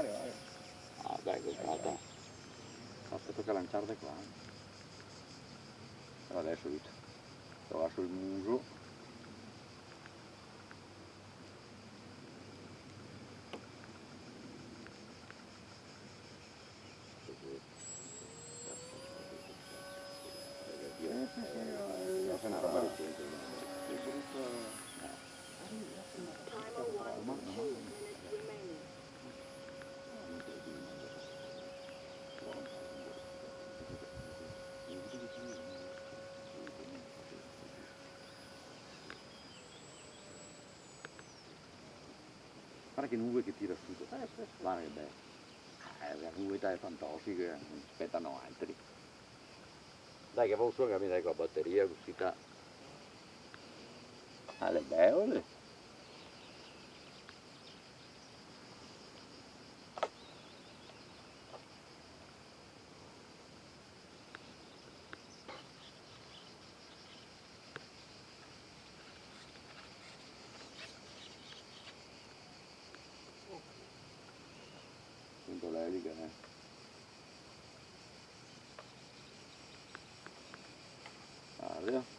Ah dai, guarda, basta tocca lanciarle qua. Però adesso visto, trova sul muso. È una roba recente. Guarda che nube che tira su, guarda che bello, la nube è fantastica, non aspettano altri. Dai che avevo solo camminare con la batteria così sta. Alle belle. Punto l'elica, Guarda.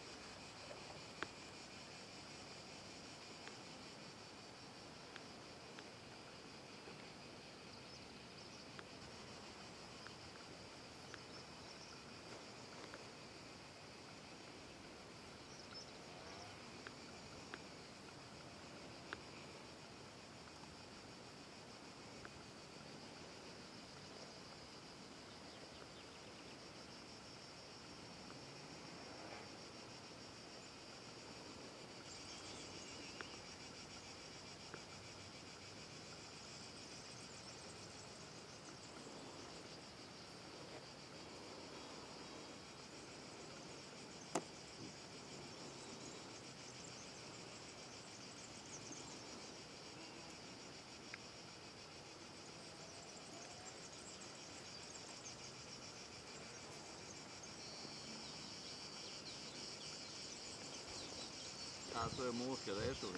Cazzo le mosche adesso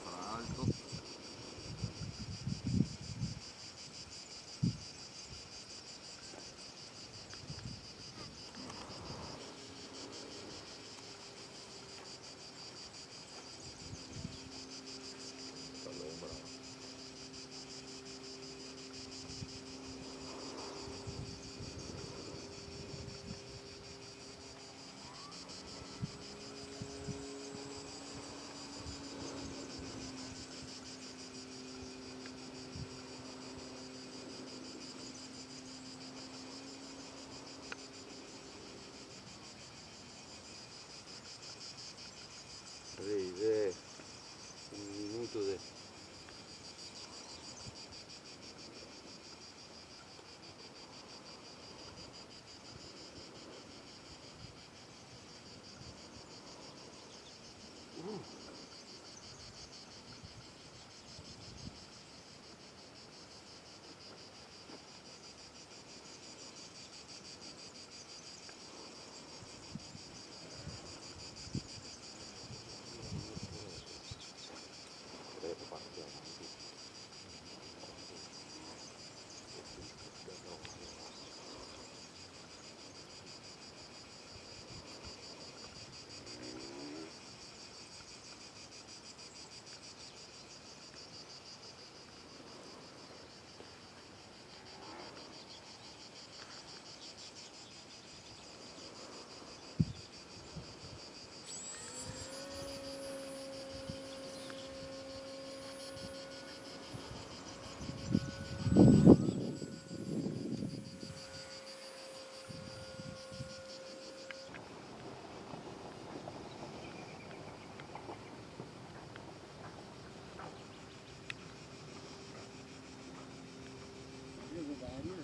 fralco. Vedi, un minuto di...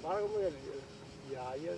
Guarda come è ghiaia,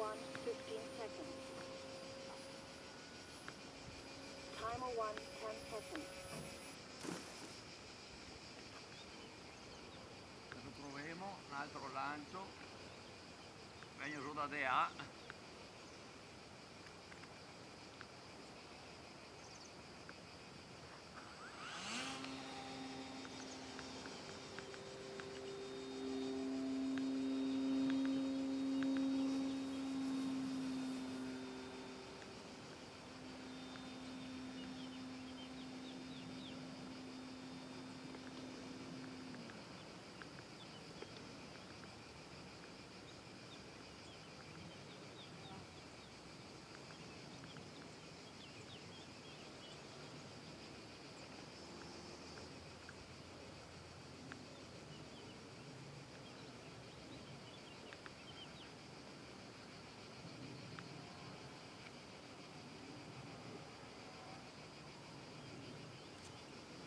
1, 15 seconds. Timer 1, 10 seconds. Adesso proviamo un altro lancio. Vengo su da DA.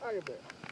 Ah, che bello.